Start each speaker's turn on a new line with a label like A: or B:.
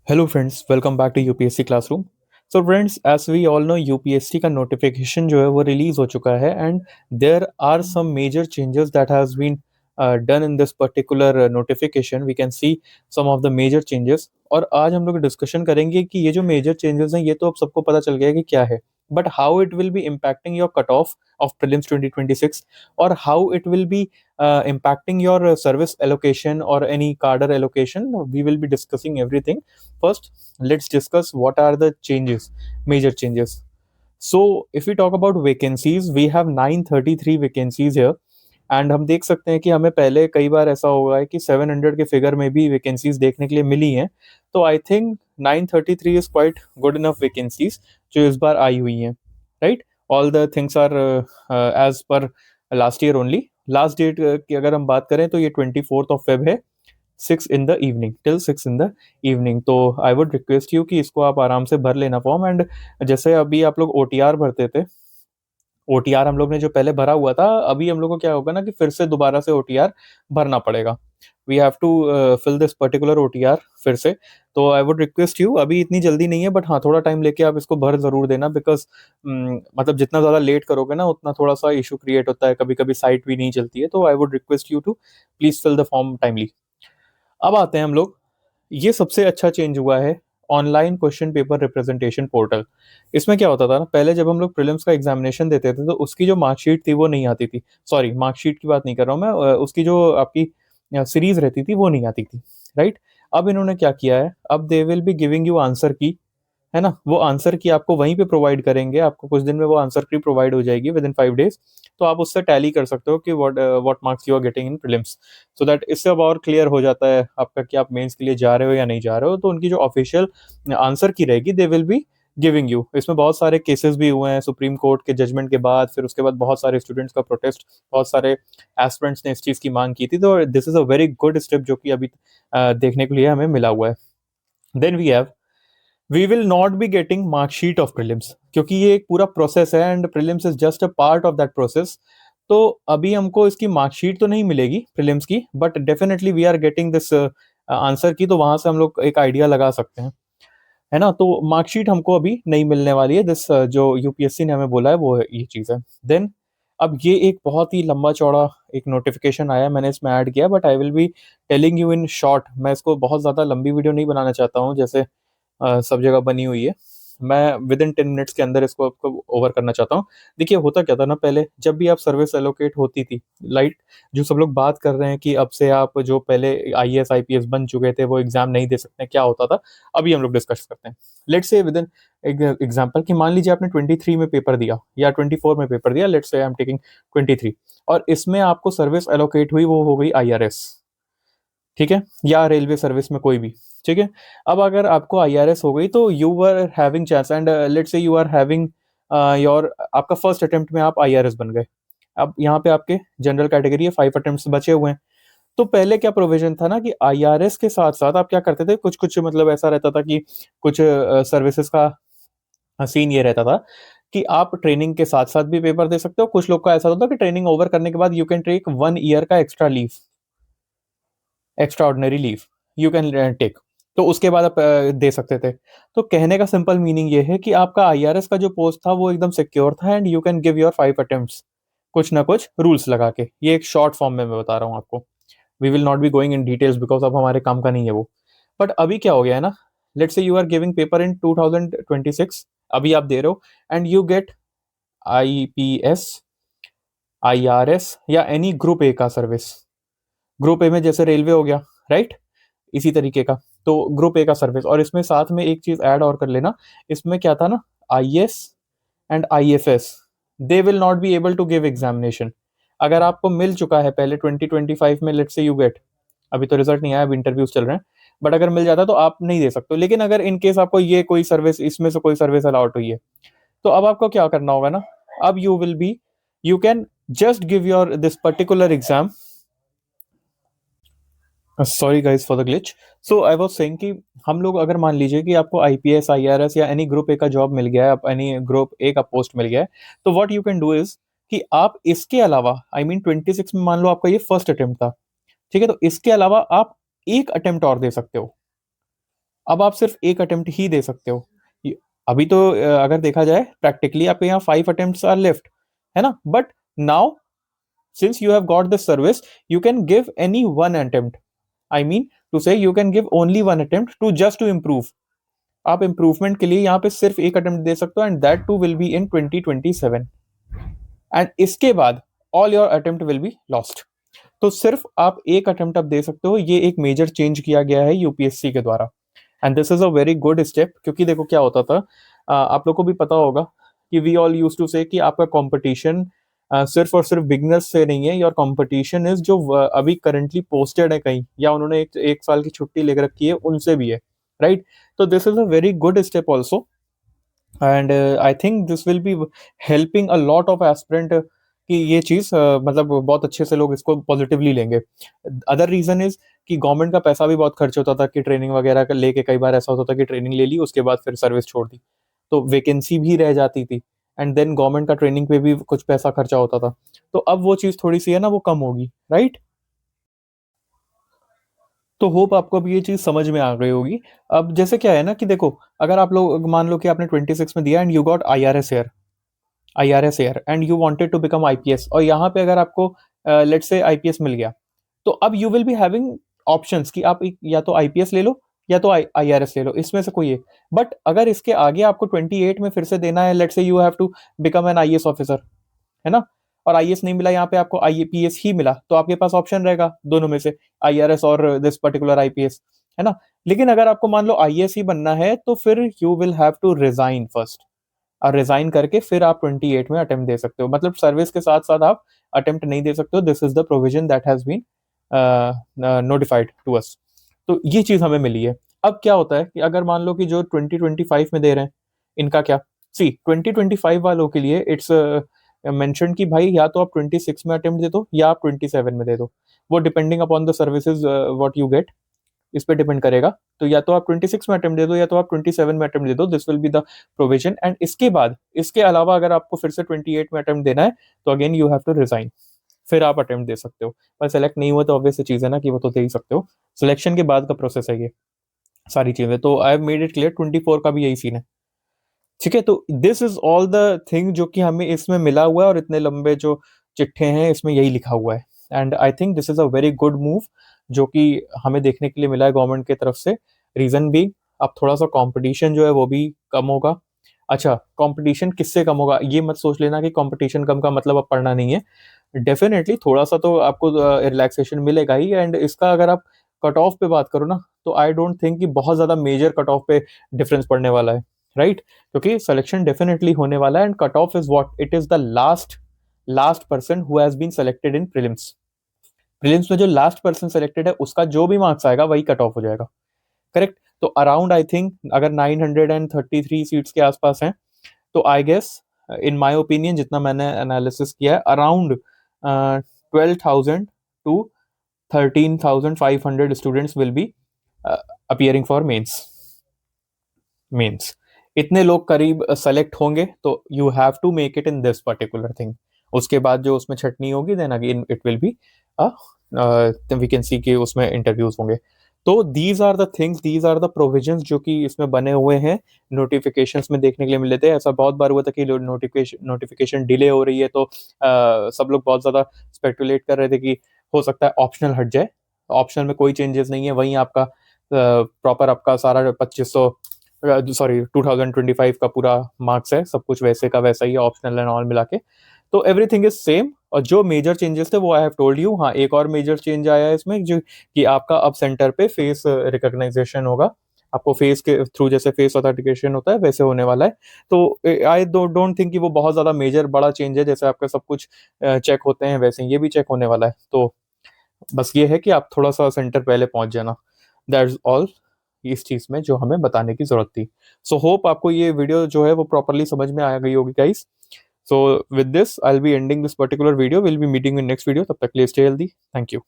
A: Hello friends, welcome back to UPSC classroom. So friends, as we all know UPSC का notification जो है वो release हो चुका है and there are some major changes that has been done in this particular notification. We can see some of the major changes और आज हम लोग डिस्कशन करेंगे कि ये जो मेजर चेंजेस हैं ये तो अब सबको पता चल गया है कि क्या है, but how it will B impacting your cut off prelims 2026 और how it will be impacting your service allocation or any cadre allocation. We will be discussing everything. First, let's discuss what are the changes, major changes. So, if we talk about vacancies, we have 933 vacancies here. And हम देख सकते हैं कि हमें पहले कई बार ऐसा हुआ है कि 700 के फिगर में भी वैकेंसीज देखने के लिए मिली हैं। तो I think 933 is quite good enough vacancies जो इस बार आई हुई हैं, right. All the things are as per last year only. Last date की अगर हम बात करें तो ये 24 है, 6 in the evening, till 6 in the evening. तो आई वुड रिक्वेस्ट यू कि इसको आप आराम से भर लेना फॉर्म। एंड जैसे अभी आप लोग ओटीआर भरते थे, ओटीआर हम लोग ने जो पहले भरा हुआ था, अभी हम लोग को क्या होगा ना कि फिर से दोबारा से ओटीआर भरना पड़ेगा। We have to fill this particular OTR फिर से। तो आई वुड रिक्वेस्ट यू, अभी इतनी जल्दी नहीं है बट हाँ थोड़ा टाइम लेके आप इसको भर जरूर देना, बिकॉज मतलब जितना ज़्यादा लेट करोगे ना उतना थोड़ा सा इशू क्रिएट होता है, कभी कभी साइट भी नहीं चलती है। तो I would request you to please fill the form timely. अब आते हैं हम लोग, ये सबसे अच्छा चेंज हुआ है online question paper representation portal. इसमें क्या होता था ना, पहले जब हम लोग प्रीलिम्स का एग्जामिनेशन देते थे तो उसकी जो मार्कशीट थी वो नहीं आती थी। सॉरी, मार्कशीट की बात नहीं कर रहा हूँ मैं, उसकी जो आपकी सीरीज रहती थी वो नहीं आती थी, राइट। अब इन्होंने क्या किया है, अब they will be giving you answer की, है ना। वो आंसर की आपको वहीं पे प्रोवाइड करेंगे, आपको कुछ दिन में वो आंसर की प्रोवाइड हो जाएगी विद इन 5 डेज। तो आप उससे टैली कर सकते हो कि what marks you are getting in prelims. So that इससे अब और क्लियर हो जाता है आपका कि आप मेंस के लिए जा रहे हो या नहीं जा रहे हो। तो उनकी जो ऑफिशियल आंसर की रहेगी, they will be giving you. इसमें बहुत सारे केसेस भी हुए हैं सुप्रीम कोर्ट के जजमेंट के बाद, फिर उसके बाद बहुत सारे स्टूडेंट्स का प्रोटेस्ट, बहुत सारे एस्पिरेंट्स ने इस चीज़ की मांग की थी। तो this is a very good step जो कि अभी देखने के लिए हमें मिला हुआ है। Then we have, we will not be getting marksheet of prelims, क्योंकि ये एक पूरा प्रोसेस है and prelims is just a part of that process. तो अभी हमको इसकी मार्कशीट तो नहीं मिलेगी प्रीलिम्स की, but definitely we are getting this answer key. तो वहां से हम लोग एक आइडिया लगा सकते हैं, है ना। तो मार्कशीट हमको अभी नहीं मिलने वाली है। दिस जो यूपीएससी ने हमें बोला है वो ये चीज़ है। देन अब ये एक बहुत ही लंबा चौड़ा एक नोटिफिकेशन आया, मैंने इसमें ऐड किया, but I will be telling you in short. मैं इसको बहुत ज़्यादा लंबी वीडियो नहीं बनाना चाहता हूँ जैसे सब जगह बनी हुई है। मैं विद इन 10 मिनट्स के अंदर इसको आपको ओवर करना चाहता हूँ। देखिए होता क्या था ना, पहले जब भी आप सर्विस एलोकेट होती थी, लाइट, जो सब लोग बात कर रहे हैं कि अब से आप जो पहले आईएएस आईपीएस बन चुके थे वो एग्जाम नहीं दे सकते, क्या होता था, अभी हम लोग डिस्कस करते हैं। Let's say with in example कि मान लीजिए आपने 23 में पेपर दिया या 24 में पेपर दिया, let's say I am taking 23, और इसमें आपको सर्विस एलोकेट हुई, वो हो गई आईआरएस, ठीक है, या रेलवे सर्विस में कोई भी, ठीक है। अब अगर आपको आईआरएस हो गई तो you are having chance, and let's say you are having your, आपका फर्स्ट अटेम्प्ट में आप आईआरएस बन गए। अब यहाँ पे आपके जनरल कैटेगरी है, 5 अटेम्प्ट बचे हुए हैं। तो पहले क्या प्रोविजन था ना कि आईआरएस के साथ साथ आप क्या करते थे, कुछ कुछ मतलब ऐसा रहता था कि कुछ सर्विसेज का सीन ये रहता था कि आप ट्रेनिंग के साथ साथ भी पेपर दे सकते हो। कुछ लोग का ऐसा होता था कि ट्रेनिंग ओवर करने के बाद यू कैन टेक 1 ईयर का extra leave, extraordinary leave you can take. तो उसके बाद आप दे सकते थे। तो कहने का सिंपल मीनिंग ये है कि आपका आईआरएस का जो पोस्ट था वो एकदम सिक्योर था and you can give your 5 attempts, कुछ ना कुछ रूल्स लगा के। ये एक शॉर्ट फॉर्म में मैं बता रहा हूँ आपको। We will not be going in details because अब हमारे काम का नहीं है वो। बट अभी क्या हो गया है ना, let's say you are giving paper in 2026, अभी आप दे रहे हो and you get IPS, IRS या एनी ग्रुप ए का सर्विस। ग्रुप ए में जैसे रेलवे हो गया, राइट, इसी तरीके का। तो ग्रुप ए का सर्विस, और इसमें साथ में एक चीज ऐड और कर लेना, इसमें क्या था ना, IAS and IFS, they will not be able to give examination. अगर आपको मिल चुका है पहले 2025 में, लेट्स से यू गेट, अभी तो रिजल्ट नहीं आया, अभी इंटरव्यूज चल रहे हैं, बट अगर मिल जाता तो आप नहीं दे सकते। लेकिन अगर इन केस आपको ये कोई सर्विस, इसमें से कोई सर्विस अलाउट हुई है, तो अब आपको क्या करना होगा ना, अब you will be, you can just give your this particular exam. Sorry guys for the glitch. So I was saying कि हम लोग अगर मान लीजिए कि आपको आईपीएस आईआरएस या एनी ग्रुप ए का जॉब मिल गया है, एनी ग्रुप ए का पोस्ट मिल गया है, तो what you can do is कि आप इसके अलावा, आई मीन 26 में मान लो आपका ये फर्स्ट अटेम्प्ट था, ठीक है, तो इसके अलावा आप एक अटेम्प्ट और दे सकते हो। अब आप सिर्फ एक अटेम्प्ट ही दे सकते हो। अभी तो अगर देखा जाए प्रैक्टिकली आपके यहाँ 5 अटेम्प्ट्स आर लेफ्ट, है ना, but now since you have got this service you can give any one attempt. I mean to say you can give only one attempt to just to improve. आप improvement के लिए यहाँ पे सिर्फ एक attempt दे सकते हो and that too will be in 2027 and इसके बाद all your attempt will be lost. तो सिर्फ आप एक अटेम्प्ट अब दे सकते हो। ये एक मेजर चेंज किया गया है यूपीएससी के द्वारा and this is a very good step. क्योंकि देखो क्या होता था, आप लोग को भी पता होगा कि वी ऑल यूज टू से कि आपका कंपटीशन सिर्फ और सिर्फ बिगनर्स से नहीं है, योर कंपटीशन इज जो अभी करंटली पोस्टेड है कहीं या उन्होंने एक साल की छुट्टी लेकर रखी है उनसे भी है, राइट। तो this is a very good step also and I think this will be helping a lot of aspirant कि ये चीज मतलब बहुत अच्छे से लोग इसको पॉजिटिवली लेंगे। अदर रीजन इज कि गवर्नमेंट का पैसा भी बहुत खर्च होता था कि ट्रेनिंग वगैरह का लेके, कई बार ऐसा होता था कि ट्रेनिंग ले ली उसके बाद फिर सर्विस छोड़ दी तो वैकेंसी भी रह जाती थी एंड देन गवर्नमेंट का ट्रेनिंग पे भी कुछ पैसा खर्चा होता था। तो अब वो चीज थोड़ी सी है ना वो कम होगी, राइट। तो होप आपको अब ये चीज समझ में आ गई होगी। अब जैसे क्या है ना कि देखो, अगर आप लोग मान लो कि आपने 26 में दिया and you got IRS air and you wanted to become IPS, और यहाँ पे अगर आपको लेट्स से आईपीएस मिल गया, तो अब you will be having options कि आप या तो आईपीएस ले लो या तो आईआरएस ले लो, इसमें से कोई एक। बट अगर इसके आगे आपको 28 में फिर से देना है, let's say you have to become an IAS officer, है ना, और आईएएस नहीं मिला, यहाँ पे आपको आईपीएस ही मिला, तो आपके पास ऑप्शन रहेगा दोनों में से, आईआरएस और दिस पर्टिकुलर आईपीएस, है ना। लेकिन अगर आपको मान लो आईएएस ही बनना है तो फिर you will have to resign first, और रिजाइन करके फिर आप 28 में अटेम्प्ट दे सकते हो। मतलब सर्विस के साथ साथ आप अटेम्प्ट नहीं दे सकते हो। This is the provision that has been notified to us. तो ये चीज हमें मिली है। अब क्या होता है कि अगर मान लो कि जो 2025 में दे रहे हैं, इनका क्या, सी 2025 वालों के लिए इट्स मेंशन कि भाई या तो आप 26 में अटेम्प्ट दे दो या आप 27 में दे दो, वो depending upon the services what you get, इस पे डिपेंड करेगा। तो या तो आप 26 में अटेम्प्ट दे दो या तो आप 27 में अटेम्प्ट दे दो, this will be the provision. And इसके बाद इसके अलावा अगर आपको फिर से 28 में अटेम्प्ट देना है तो again you have to resign, फिर आप अटेम्प्ट दे सकते हो। पर सेलेक्ट नहीं हुआ तो ऑब्वियस चीज है ना कि वो तो दे ही सकते हो। सिलेक्शन के बाद का प्रोसेस है ये सारी चीजें। तो I have made it clear, 24 का भी यही सीन है, ठीक है। तो this is all the thing जो कि हमें इसमें मिला हुआ है, और इतने लंबे जो चिट्ठे हैं इसमें यही लिखा हुआ है। And I think this is a very good move जो कि हमें देखने के लिए मिला है गवर्नमेंट की तरफ से। रीजन भी, अब थोड़ा सा कंपटीशन जो है वो भी कम होगा। अच्छा, कंपटीशन किससे कम होगा, ये मत सोच लेना कि कंपटीशन कम का मतलब अब पढ़ना नहीं है। डेफिनेटली थोड़ा सा तो आपको रिलैक्सेशन मिलेगा ही। एंड इसका अगर आप कट ऑफ पे बात करो ना, तो आई डोंट थिंक कि बहुत ज्यादा मेजर कट ऑफ पे डिफरेंस पड़ने वाला है, राइट। क्योंकि सिलेक्शन डेफिनेटली होने वाला है and cut off is what it is the last person who has been selected in prelims. Prelims में जो लास्ट पर्सन सेलेक्टेड है उसका जो भी मार्क्स आएगा वही कट ऑफ हो जाएगा, करेक्ट। तो अराउंड आई थिंक अगर 933 सीट्स के आसपास हैं, तो I guess in my opinion जितना मैंने एनालिसिस किया है, around 12,000 to 13,500 students will be appearing for mains. इतने लोग करीब सेलेक्ट होंगे, तो you have to make it in this particular thing. उसके बाद जो उसमें छटनी होगी then again it will be we can see कि उसमें इंटरव्यूज होंगे। तो these are the things, these are the provisions जो कि इसमें बने हुए हैं, नोटिफिकेशंस में देखने के लिए मिले थे। ऐसा बहुत बार हुआ था कि नोटिफिकेशन डिले हो रही है तो सब लोग बहुत ज्यादा स्पेकुलेट कर रहे थे कि हो सकता है ऑप्शनल हट जाए। ऑप्शनल में कोई चेंजेस नहीं है, वहीं आपका प्रॉपर आपका सारा 2500 सॉरी 2025 का पूरा मार्क्स है, सब कुछ वैसे का वैसा ही, ऑप्शनल एंड ऑल मिला के। तो एवरीथिंग इज सेम। और जो मेजर चेंजेस थे वो आई हैव टोल्ड यू। हाँ, एक और मेजर चेंज आया है इसमें जो कि आपका अब सेंटर पे फेस रिकॉग्नाइजेशन होगा। आपको फेस के थ्रू जैसे फेस ऑथेंटिकेशन होता है वैसे होने वाला है। तो आई डोंट थिंक कि वो बहुत ज्यादा मेजर बड़ा चेंज है। जैसे आपका सब कुछ चेक होते हैं वैसे ये भी चेक होने वाला है। तो बस ये है कि आप थोड़ा सा सेंटर पहले पहुंच जाना, दैट्स ऑल इस चीज में जो हमें बताने की जरूरत थी। सो होप आपको ये वीडियो जो है वो प्रॉपरली समझ में आ गई होगी guys. So with this I will be ending this particular video, will be meeting in next video. तब तक के लिए स्टे हेल्दी, थैंक यू।